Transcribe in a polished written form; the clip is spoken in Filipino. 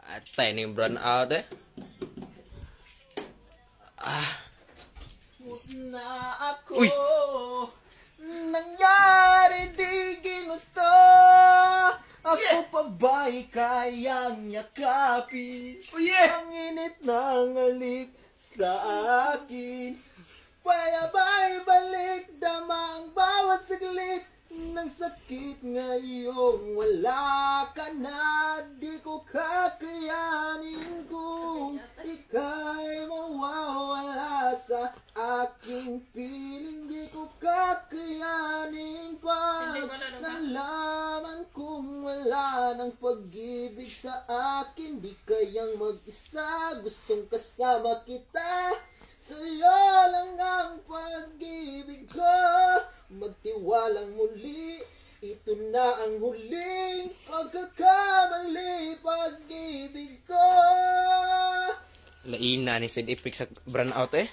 At tayo na yung brown out eh. Na ako Uy! nangyari di ginusto. Ako pa ba'y kayang yakapin? Ang init ng halik sa akin. Kaya ba'y balik dama ang bawat saglit ng sakit ngayong wala ka na. Di ko kakayanin kung ika'y mawawala sa aking piling. Di ko kakayanin pa nalaman kung wala ng pag-ibig sa akin. Di kayang mag-isa, gustong kasama kita. Sa'yo lang ang pag-ibig ko. Magtiwalang muli, ito na ang huling pagkakamali. Pag-ibig ko. Laina ni side effect sa brown out eh.